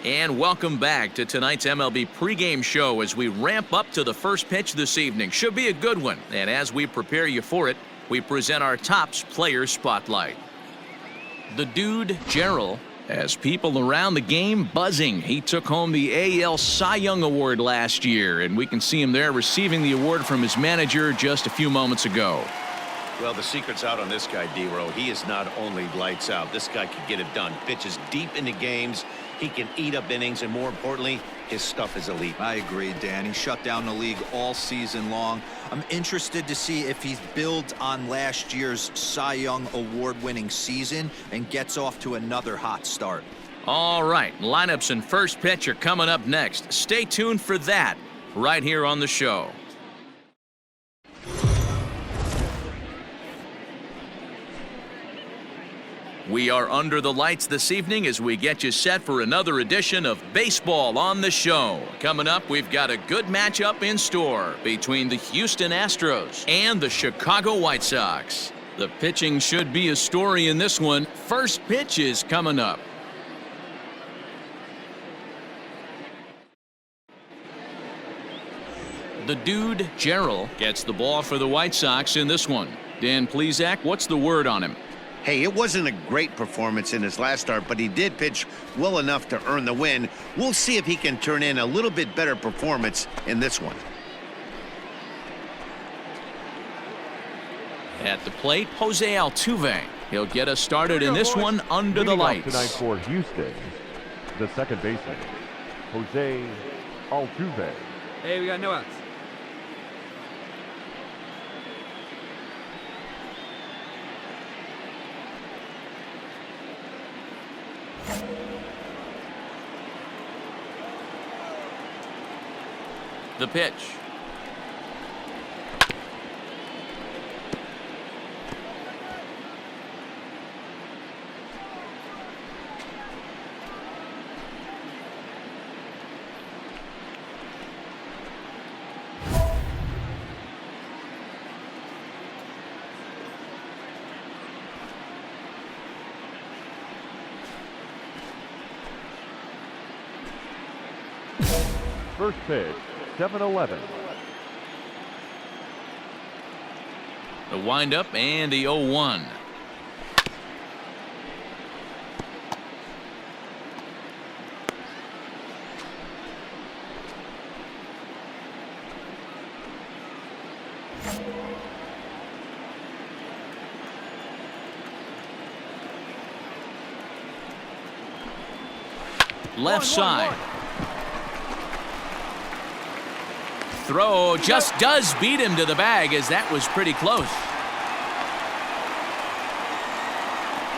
And welcome back to tonight's MLB pregame show as we ramp up to the first pitch this evening. Should be a good one. And as we prepare you for it, we present our Topps Player Spotlight. The dude, Gerald, has people around the game buzzing. He took home the AL Cy Young Award last year, and we can see him there receiving the award from his manager just a few moments ago. Well, the secret's out on this guy, D-Row. He is not only lights out. This guy can get it done. Pitches deep into games. He can eat up innings, and more importantly, his stuff is elite. I agree, Dan. He shut down the league all season long. I'm interested to see if he builds on last year's Cy Young award-winning season and gets off to another hot start. All right, lineups and first pitch are coming up next. Stay tuned for that right here on the show. We are under the lights this evening as we get you set for another edition of Baseball on the Show. Coming up, we've got a good matchup in store between the Houston Astros and the Chicago White Sox. The pitching should be a story in this one. First pitch is coming up. The dude, Gerald, gets the ball for the White Sox in this one. Dan Plesac, what's the word on him? Hey, it wasn't a great performance in his last start, but he did pitch well enough to earn the win. We'll see if he can turn in a little bit better performance in this one. At the plate, Jose Altuve. He'll get us started in this one under the lights. Tonight for Houston, the second baseman, Jose Altuve. Hey, we got no outs. The pitch. First pitch, 7-11. The windup and the 0-1. Left side. Throw just does beat him to the bag, as that was pretty close.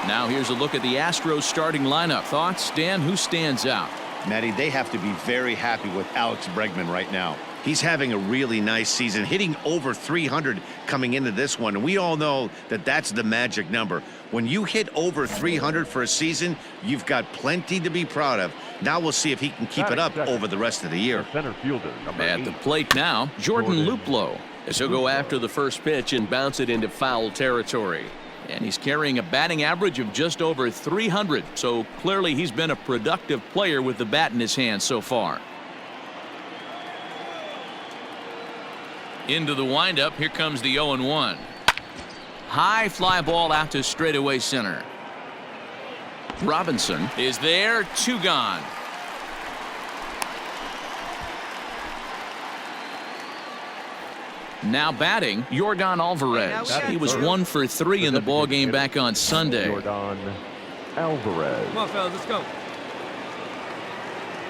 Now here's a look at the Astros starting lineup. Thoughts, Dan? Who stands out? Matty, they have to be very happy with Alex Bregman right now. He's having a really nice season, hitting over 300 coming into this one. And we all know that that's the magic number. When you hit over 300 for a season, you've got plenty to be proud of. Now we'll see if he can keep it up over the rest of the year. Center fielder, At the plate now, Jordan Luplow, as he'll go after the first pitch and bounce it into foul territory. And he's carrying a batting average of just over 300, so clearly he's been a productive player with the bat in his hand so far. Into the windup, here comes the 0-1. High fly ball out to straightaway center. Robinson is there, 2 gone. Now batting, Yordan Alvarez. He was 1 for 3 in the ballgame back on Sunday. Yordan Alvarez. Come on, fellas, let's go.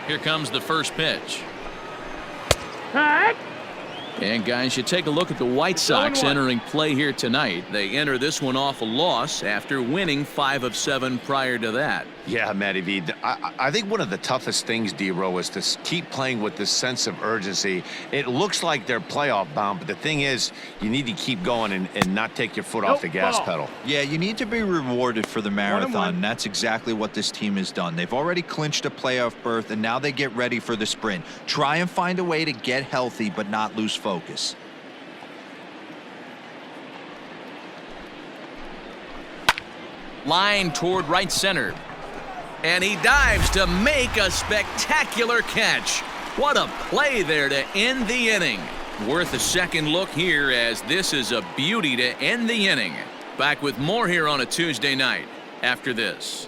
Here comes the first pitch. And guys, you take a look at the White Sox entering play here tonight. They enter this one off a loss after winning 5 of 7 prior to that. Yeah, Matty V. I think one of the toughest things, D-Row, is to keep playing with this sense of urgency. It looks like they're playoff bound, but the thing is, you need to keep going and not take your foot off the gas pedal. Yeah, you need to be rewarded for the marathon. And that's exactly what this team has done. They've already clinched a playoff berth, and now they get ready for the sprint. Try and find a way to get healthy but not lose focus. Line toward right center. And he dives to make a spectacular catch. What a play there to end the inning. Worth a second look here, as this is a beauty to end the inning. Back with more here on a Tuesday night after this.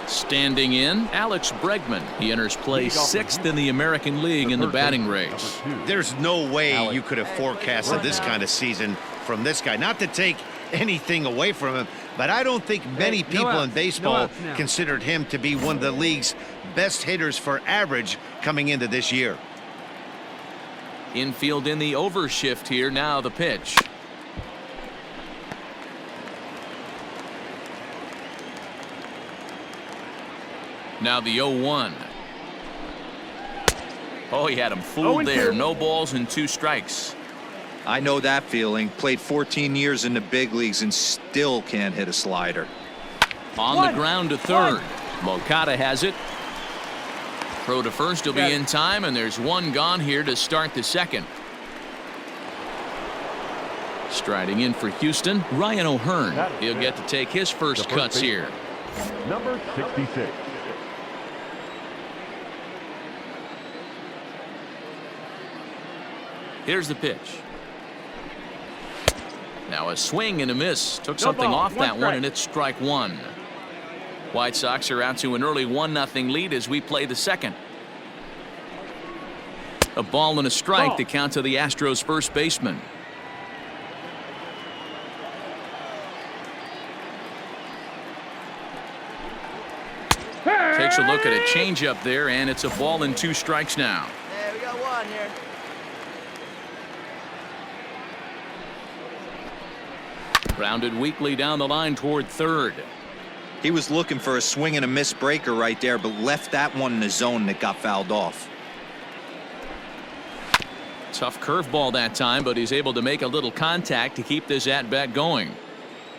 Standing in, Alex Bregman. He enters play 6th in the American League in the batting race. There's no way you could have forecasted this kind of season from this guy. Not to take anything away from him, but I don't think many people in baseball considered him to be one of the league's best hitters for average coming into this year. Infield in the overshift here. Now the pitch. Now the 0-1. Oh, he had him fooled there. No balls and 2 strikes. I know that feeling. Played 14 years in the big leagues and still can't hit a slider. On the ground to third. Moncada has it. Throw to first will be in time, and there's 1 gone here to start the second. Striding in for Houston, Ryan O'Hearn. He'll get to take his first cuts here. Number 66. Here's the pitch. Now a swing and a miss. Took something off that one, and it's strike 1. White Sox are out to an early 1-0 lead as we play the second. A ball and a strike to count to the Astros first baseman. Takes a look at a changeup there, and it's a ball and 2 strikes now. Hey, we got 1 here. Grounded weakly down the line toward third. He was looking for a swing and a miss breaker right there, but left that one in the zone that got fouled off. Tough curveball that time, but he's able to make a little contact to keep this at-bat going.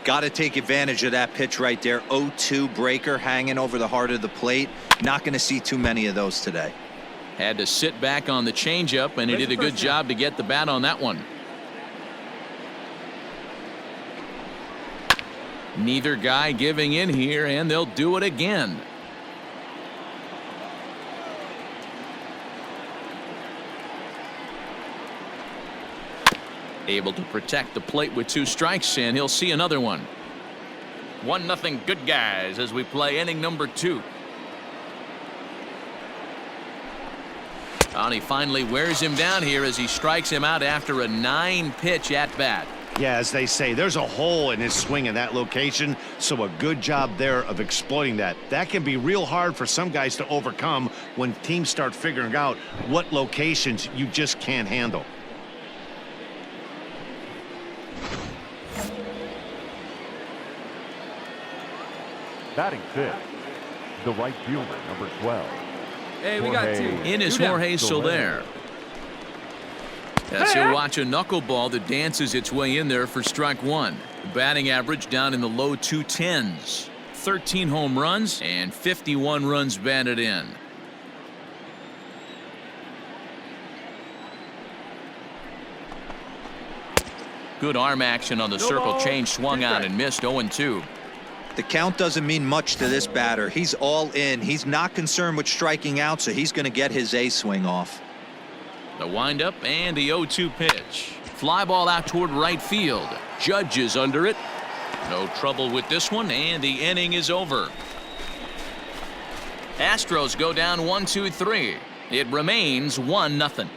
Got to take advantage of that pitch right there. 0-2 breaker hanging over the heart of the plate. Not going to see too many of those today. Had to sit back on the changeup, and he did a good job to get the bat on that one. Neither guy giving in here, and they'll do it again. Able to protect the plate with 2 strikes, and he'll see another one. 1-0 good guys as we play inning number 2. And he finally wears him down here as he strikes him out after a 9-pitch at bat. Yeah, as they say, there's a hole in his swing in that location, so a good job there of exploiting that. That can be real hard for some guys to overcome when teams start figuring out what locations you just can't handle. Batting 5th, the right fielder, number 12. Hey, we got 2. In is Jorge Soler. As he'll watch a knuckleball that dances its way in there for strike 1. Batting average down in the low 210s. 13 home runs and 51 runs batted in. Good arm action on the circle change, swung on and missed. 0-2. The count doesn't mean much to this batter. He's all in. He's not concerned with striking out, so he's going to get his A swing off. The windup and the 0-2 pitch. Fly ball out toward right field. Judge is under it. No trouble with this one, and the inning is over. Astros go down 1-2-3. It remains 1-0.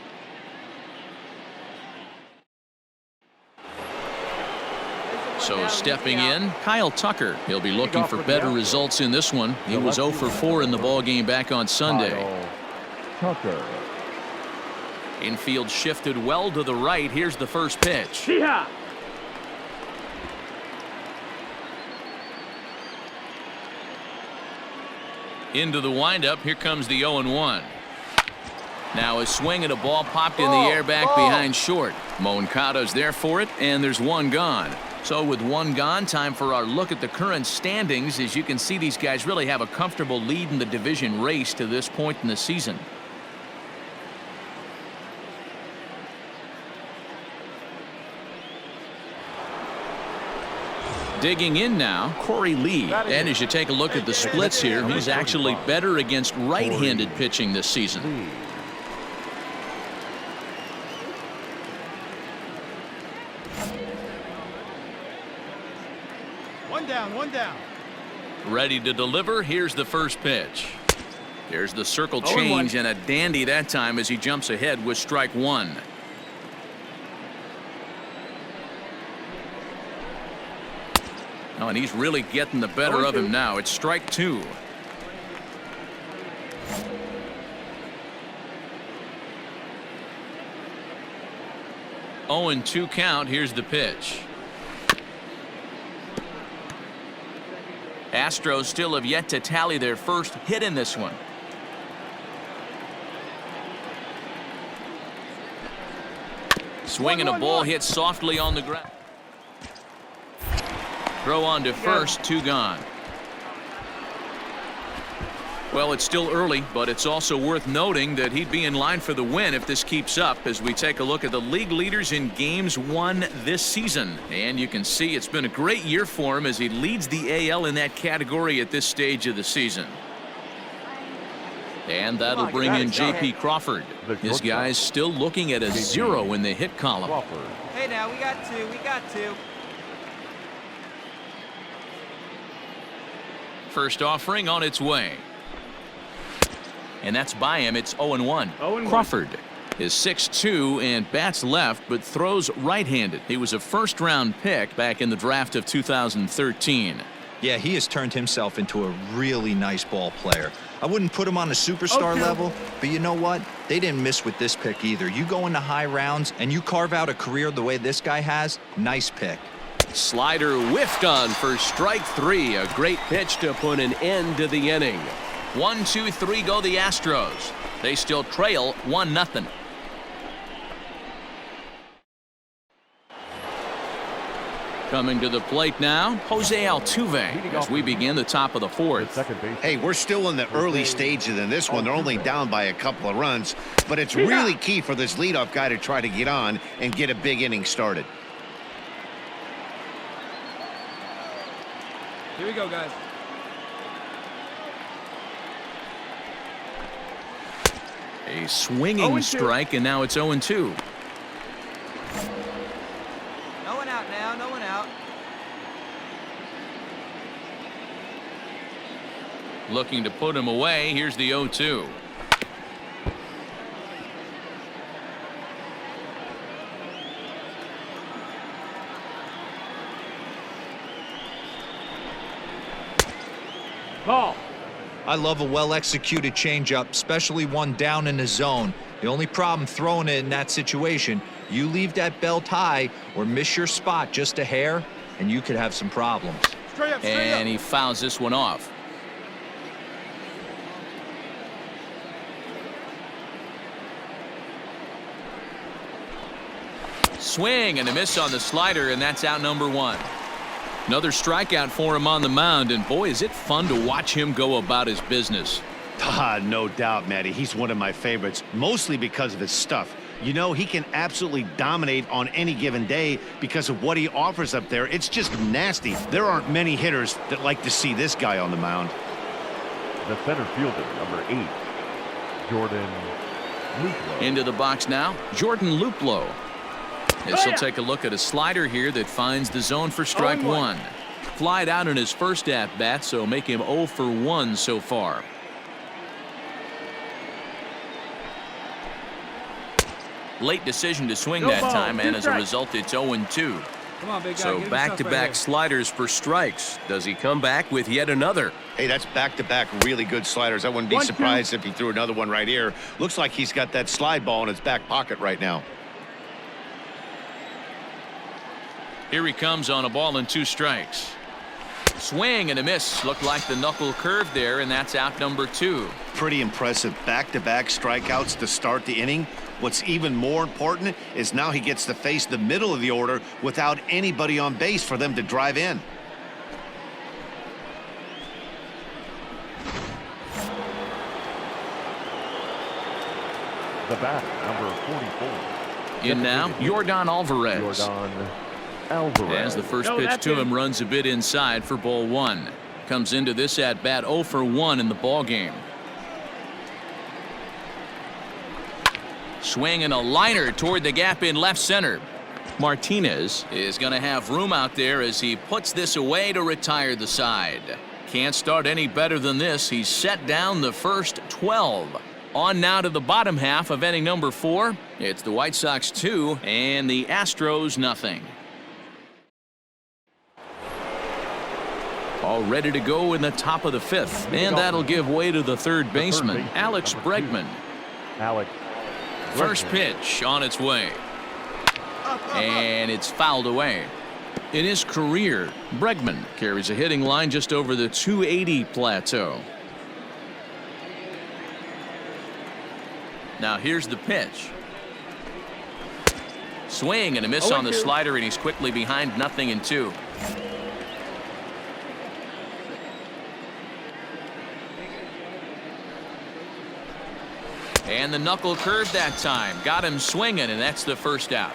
So stepping in, Kyle Tucker. He'll be looking for better results in this one. He was 0 for 4 in the ballgame back on Sunday. Kyle Tucker. Infield shifted well to the right. Here's the first pitch. Into the windup. Here comes the 0-1. Now a swing and a ball popped in the air back behind short. Moncada's there for it, and there's 1 gone. So with 1 gone, time for our look at the current standings. As you can see, these guys really have a comfortable lead in the division race to this point in the season. Digging in now, Corey Lee. And as you take a look at the splits here, he's actually better against right-handed pitching this season. One down, one down. Ready to deliver. Here's the first pitch. There's the circle change and a dandy that time as he jumps ahead with strike one. Oh, and he's really getting the better of him now. It's strike two. Oh, and 2 count. Here's the pitch. Astros still have yet to tally their first hit in this one. Swinging a ball hit softly on the ground. Throw on to first, 2 gone. Well, it's still early, but it's also worth noting that he'd be in line for the win if this keeps up as we take a look at the league leaders in games won this season. And you can see it's been a great year for him as he leads the AL in that category at this stage of the season. And that'll bring in J.P. Crawford. His guy's still looking at a 0 in the hit column. Hey, now, we got 2. We got 2. First offering on its way. And that's by him. It's 0-1. Crawford is 6'2" and bats left, but throws right-handed. He was a first-round pick back in the draft of 2013. Yeah, he has turned himself into a really nice ball player. I wouldn't put him on a superstar level, but you know what? They didn't miss with this pick either. You go into high rounds and you carve out a career the way this guy has, nice pick. Slider whiffed on for strike 3. A great pitch to put an end to the inning. 1, 2, 3 go the Astros. They still trail 1-0. Coming to the plate now, Jose Altuve as we begin the top of the 4th. Hey, we're still in the early stages in this one. They're only down by a couple of runs, but it's really key for this leadoff guy to try to get on and get a big inning started. Here we go, guys. A swinging strike, and now it's 0-2. No one out now. No one out. Looking to put him away. Here's the 0-2. Ball. I love a well-executed changeup, especially one down in the zone. The only problem throwing it in that situation, you leave that belt high or miss your spot just a hair, and you could have some problems. Straight up. And he fouls this one off. Swing and a miss on the slider, and that's out number 1. Another strikeout for him on the mound, and boy, is it fun to watch him go about his business. No doubt, Matty. He's one of my favorites, mostly because of his stuff. You know, he can absolutely dominate on any given day because of what he offers up there. It's just nasty. There aren't many hitters that like to see this guy on the mound. The center fielder, number 8, Jordan Luplow. Into the box now, Jordan Luplow. As he'll take a look at a slider here that finds the zone for strike 1. Flied out in his first at-bat, so make him 0 for 1 so far. Late decision to swing that time, and as a result, it's 0-2. Come on, big guy. So back-to-back sliders for strikes. Does he come back with yet another? Hey, that's back-to-back really good sliders. I wouldn't be surprised if he threw another one right here. Looks like he's got that slide ball in his back pocket right now. Here he comes on a ball and 2 strikes. Swing and a miss. Looked like the knuckle curve there, and that's out number 2. Pretty impressive back-to-back strikeouts to start the inning. What's even more important is now he gets to face the middle of the order without anybody on base for them to drive in. The batter, number 44. In now, Yordan Alvarez. Yordan Alvarez. As the first pitch to him runs a bit inside for ball one. Comes into this at bat 0 for 1 in the ball game. Swinging a liner toward the gap in left center. Martinez is going to have room out there as he puts this away to retire the side. Can't start any better than this. He's set down the first 12. On now to the bottom half of inning number 4. It's the White Sox 2 and the Astros nothing. All ready to go in the top of the 5th, and that'll give way to the third baseman, Alex Bregman. Alex. First pitch on its way. And it's fouled away. In his career, Bregman carries a hitting line just over the 280 plateau. Now here's the pitch. Swing and a miss on the slider, and he's quickly behind 0-2. And the knuckle curve that time got him swinging, and that's the first out.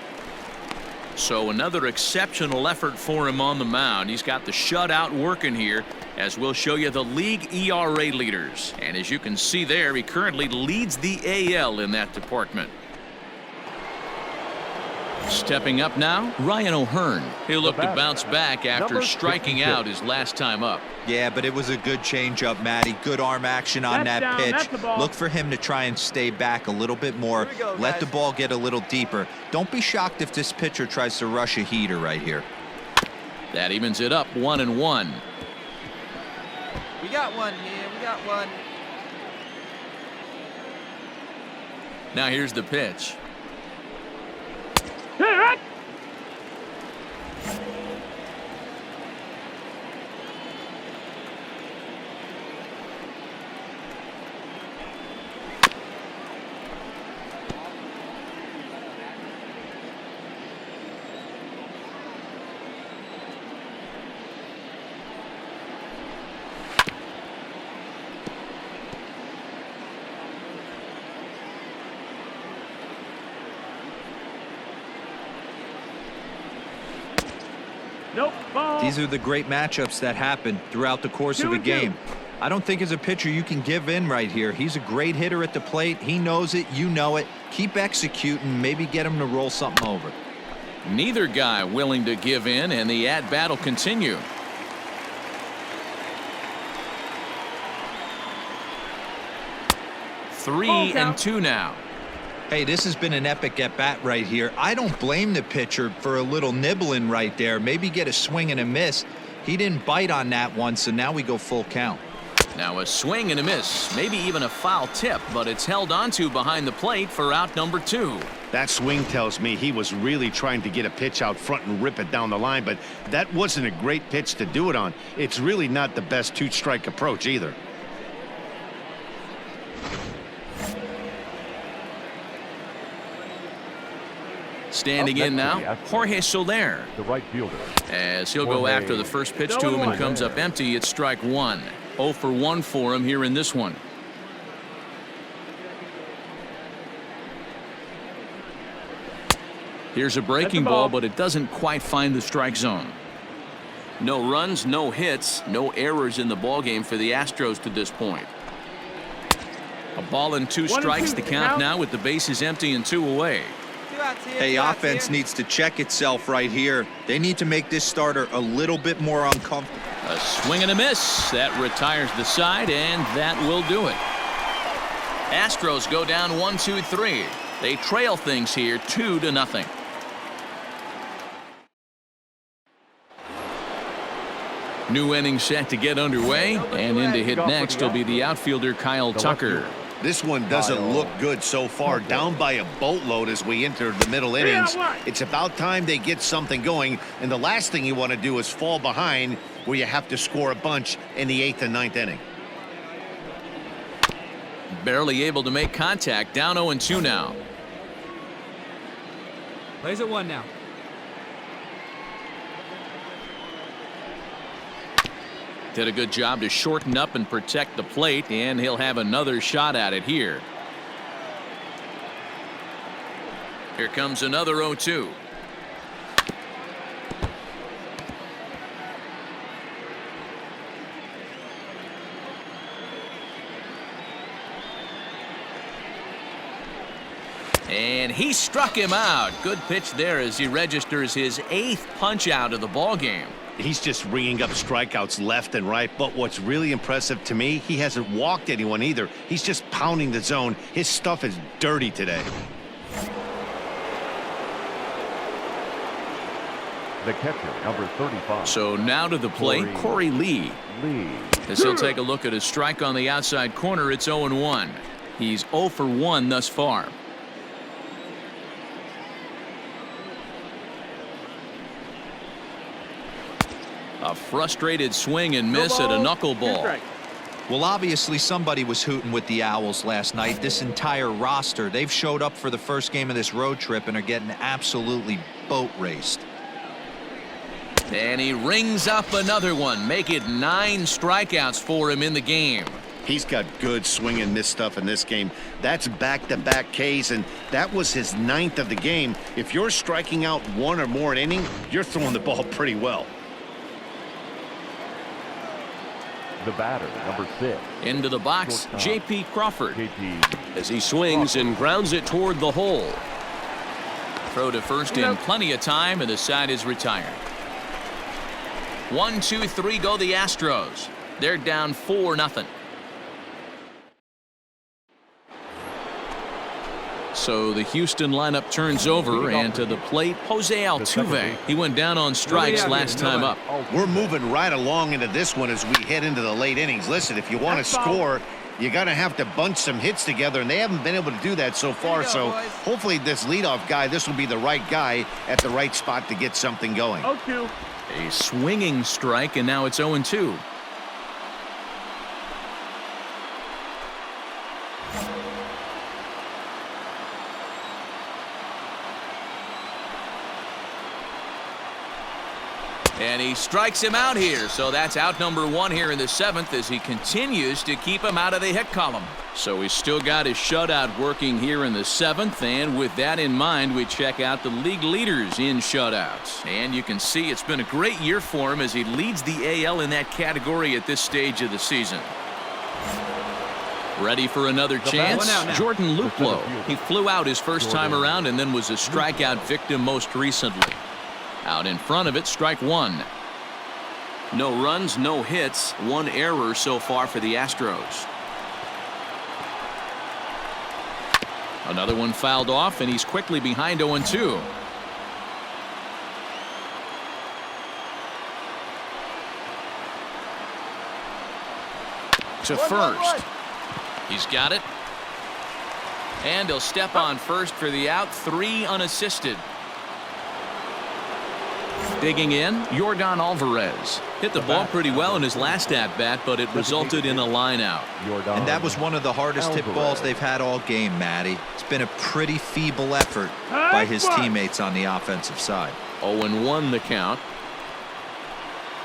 So another exceptional effort for him on the mound. He's got the shutout working here, as we'll show you the league ERA leaders. And as you can see there, he currently leads the AL in that department. Stepping up now, Ryan O'Hearn. He'll look to bounce back after striking out his last time up. Yeah, but it was a good changeup, Matty. Good arm action on that pitch. Look for him to try and stay back a little bit more. Let the ball get a little deeper. Don't be shocked if this pitcher tries to rush a heater right here. That evens it up 1-1. We got one here. We got one. Now here's the pitch. These are the great matchups that happen throughout the course of a game. I don't think as a pitcher you can give in right here. He's a great hitter at the plate. He knows it. You know it. Keep executing. Maybe get him to roll something over. Neither guy willing to give in, and the at-bat will continue. Three and 2 now. Hey, this has been an epic at-bat right here. I don't blame the pitcher for a little nibbling right there. Maybe get a swing and a miss. He didn't bite on that one, so now we go full count. Now a swing and a miss, maybe even a foul tip, but it's held onto behind the plate for out number 2. That swing tells me he was really trying to get a pitch out front and rip it down the line, but that wasn't a great pitch to do it on. It's really not the best 2-strike approach either. Standing in now, Jorge Soler. The right fielder. As he'll go after the first pitch to him and comes up empty. It's strike 1. 0 for 1 for him here in this one. Here's a breaking ball, but it doesn't quite find the strike zone. No runs, no hits, no errors in the ballgame for the Astros to this point. A ball and 2 strikes, the count now with the bases empty and 2 away. Hey, offense needs to check itself right here. They need to make this starter a little bit more uncomfortable. A swing and a miss. That retires the side, and that will do it. Astros go down 1-2-3. They trail things here 2-0. New inning set to get underway, and in to hit next will be the outfielder Kyle Tucker. This one doesn't look good so far. Down by a boatload as we enter the middle innings. It's about time they get something going, and the last thing you want to do is fall behind where you have to score a bunch in the 8th and 9th inning. Barely able to make contact. Down 0-2 now. Plays at 1 now. Did a good job to shorten up and protect the plate, and he'll have another shot at it here. Here comes another 0-2. And he struck him out. Good pitch there as he registers his 8th punch out of the ball game. He's just ringing up strikeouts left and right, but what's really impressive to me, he hasn't walked anyone either. He's just pounding the zone. His stuff is dirty today. The catcher, number 35. So now to the plate, Corey Lee. As he'll take a look at his strike on the outside corner, it's 0-1. He's 0 for 1 thus far. A frustrated swing and miss at a knuckleball. Well, obviously somebody was hooting with the Owls last night. This entire roster, they've showed up for the first game of this road trip and are getting absolutely boat raced. And he rings up another one. Make it 9 strikeouts for him in the game. He's got good swing and miss stuff in this game. That's back-to-back Ks, and that was his 9th of the game. If you're striking out 1 or more an inning, you're throwing the ball pretty well. The batter, number 6. Into the box, J.P. Crawford. As he swings and grounds it toward the hole. Throw to first in plenty of time, and the side is retired. 1, 2, 3 go the Astros. They're down 4-0. So the Houston lineup turns over, and to the plate, Jose Altuve. He went down on strikes last time up. We're moving right along into this one as we head into the late innings. Listen, if you want to score, you're going to have to bunch some hits together, and they haven't been able to do that so far. So hopefully this leadoff guy, this will be the right guy at the right spot to get something going. A swinging strike, and now it's 0-2. And he strikes him out here, so that's out number 1 here in the 7th as he continues to keep him out of the hit column. So he's still got his shutout working here in the 7th, and with that in mind, we check out the league leaders in shutouts. And you can see it's been a great year for him as he leads the AL in that category at this stage of the season. Ready for another chance? Jordan Luplow. He flew out his first time around and then was a strikeout victim most recently. Out in front of it, strike 1. No runs, no hits, 1 error so far for the Astros. Another one fouled off, and he's quickly behind 0-2. To first. He's got it. And he'll step on first for the out, 3 unassisted. Digging in, Yordan Alvarez. Hit the ball pretty well in his last at-bat, but it resulted in a line-out. And that was one of the hardest hit balls they've had all game, Matty. It's been a pretty feeble effort by his teammates on the offensive side. 0-1 the count.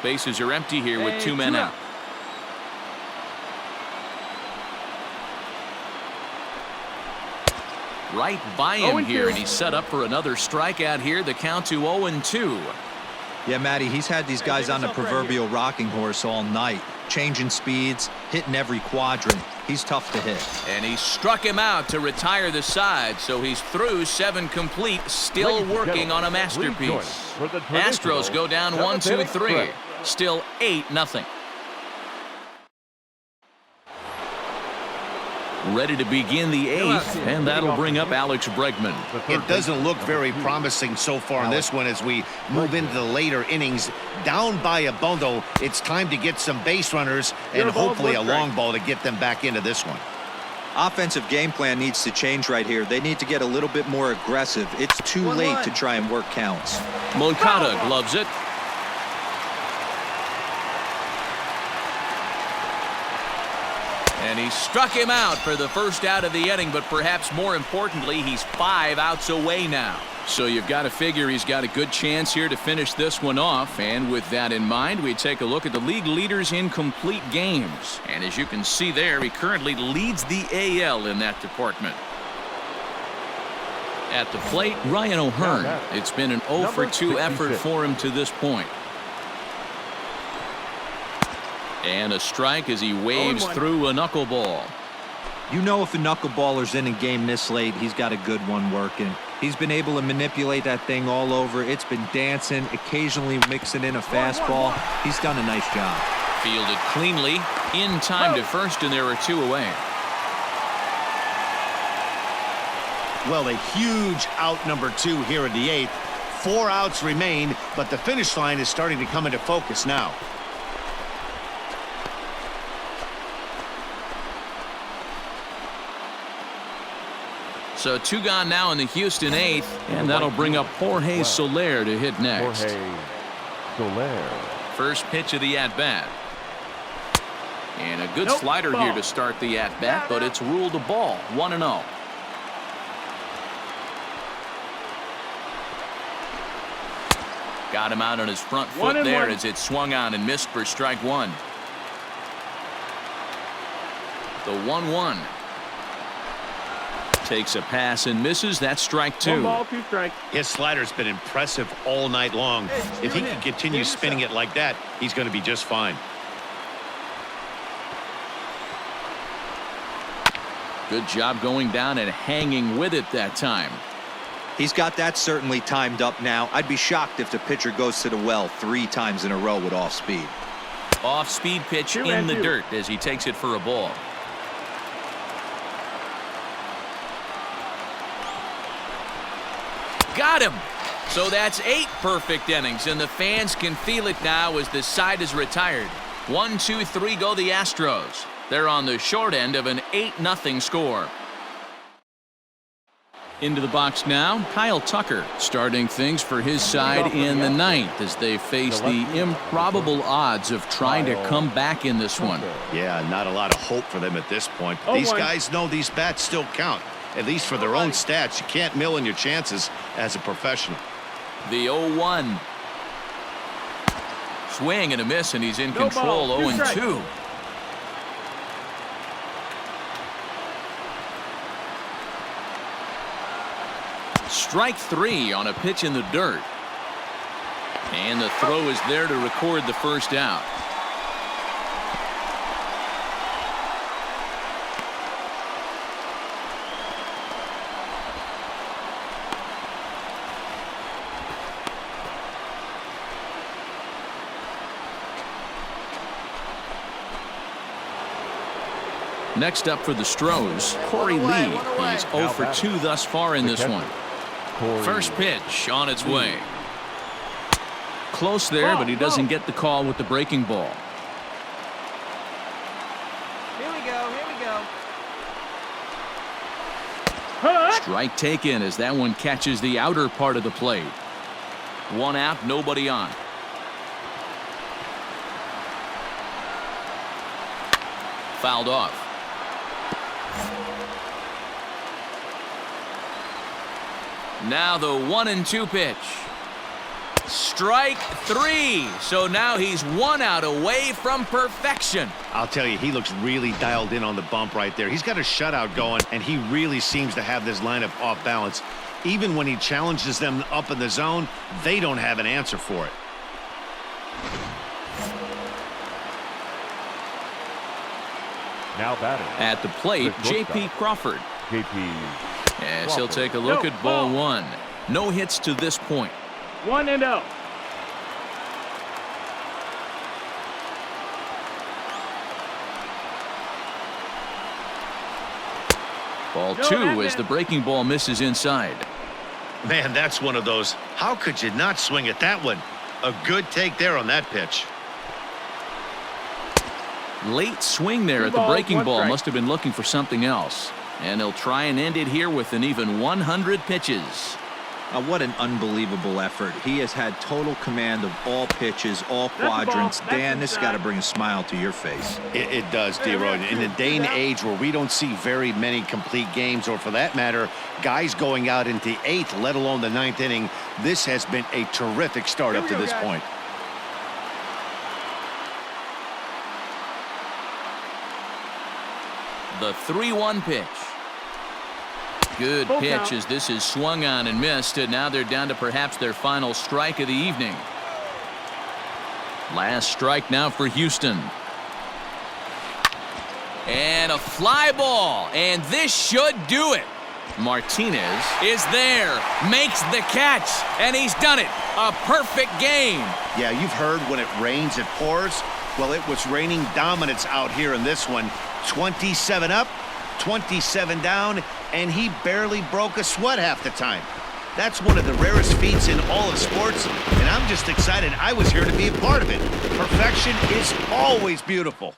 Bases are empty here with 2 men out. Right by him here, and he's set up for another strikeout here. The count to 0-2. Yeah, Matty, he's had these guys on the proverbial rocking horse all night, changing speeds, hitting every quadrant. He's tough to hit. And he struck him out to retire the side, so he's through 7 complete, still working on a masterpiece. Astros go down 1-2-3, still 8-0. Ready to begin the 8th, and that'll bring up Alex Bregman. It doesn't look very promising so far in this one as we move into the later innings. Down by a bundle, it's time to get some base runners and hopefully a long ball to get them back into this one. Offensive game plan needs to change right here. They need to get a little bit more aggressive. It's too late to try and work counts. Moncada gloves it. And he struck him out for the first out of the inning, but perhaps more importantly, he's 5 outs away now. So you've got to figure he's got a good chance here to finish this one off. And with that in mind, we take a look at the league leaders in complete games. And as you can see there, he currently leads the AL in that department. At the plate, Ryan O'Hearn. It's been an 0 for 2 effort for him to this point. And a strike as he waves through a knuckleball. You know if a knuckleballer's in a game this late, he's got a good one working. He's been able to manipulate that thing all over. It's been dancing, occasionally mixing in a fastball. He's done a nice job. Fielded cleanly, in time to first, and there are 2 away. Well, a huge out number 2 here in the 8th. 4 outs remain, but the finish line is starting to come into focus now. So 2 gone now in the Houston 8th, and that'll bring up Jorge Soler to hit next. Jorge Soler. First pitch of the at-bat. And a good slider here to start the at-bat, but it's ruled a ball. 1-0. Got him out on his front foot there as it swung on and missed for strike 1. The 1-1. Takes a pass and misses. That's strike 2. 1 ball, 2 strikes. His slider's been impressive all night long. If he can continue spinning it like that, he's going to be just fine. Good job going down and hanging with it that time. He's got that certainly timed up now. I'd be shocked if the pitcher goes to the well 3 times in a row with off speed. Off-speed pitch in the dirt as he takes it for a ball. Got him. So that's 8 perfect innings, and the fans can feel it now as the side is retired. 1, 2, 3 go the Astros. They're on the short end of an 8-0 score. Into the box now, Kyle Tucker starting things for his side in the 9th as they face the improbable odds of trying to come back in this one. Yeah, not a lot of hope for them at this point. These guys know these bats still count, at least for their own stats. You can't mill in your chances as a professional. The 0-1. Swing and a miss, and he's in control. 0-2. Strike 3 on a pitch in the dirt. And the throw is there to record the first out. Next up for the Astros, Corey Lee. He's 0 for 2 thus far in this one. First pitch on its way. Close there, but he doesn't get the call with the breaking ball. Here we go. Strike taken as that one catches the outer part of the plate. 1 out, nobody on. Fouled off. Now the 1-2 pitch. Strike 3. So now he's 1 out away from perfection. I'll tell you, he looks really dialed in on the bump right there. He's got a shutout going, and he really seems to have this lineup off balance. Even when he challenges them up in the zone, they don't have an answer for it. Now batting. At the plate, J.P. Crawford. J.P. Yes, he'll take a look at ball 1. No hits to this point. 1-0. Ball 2 as the breaking ball misses inside. Man, that's one of those. How could you not swing at that one? A good take there on that pitch. Late swing there at the breaking ball. Must have been looking for something else. And they'll try and end it here with an even 100 pitches. What an unbelievable effort. He has had total command of all pitches, all quadrants. Dan, this got to bring a smile to your face. It does, D-Roy. In the day and age where we don't see very many complete games, or for that matter, guys going out into 8th, let alone the 9th inning, this has been a terrific start up to this point. The 3-1 pitch. Good pitch as this is swung on and missed, and now they're down to perhaps their final strike of the evening. Last strike now for Houston. And a fly ball, and this should do it. Martinez is there, makes the catch, and he's done it. A perfect game. Yeah, you've heard when it rains, it pours. Well, it was raining dominance out here in this one. 27 up, 27 down, and he barely broke a sweat half the time. That's one of the rarest feats in all of sports, and I'm just excited I was here to be a part of it. Perfection is always beautiful.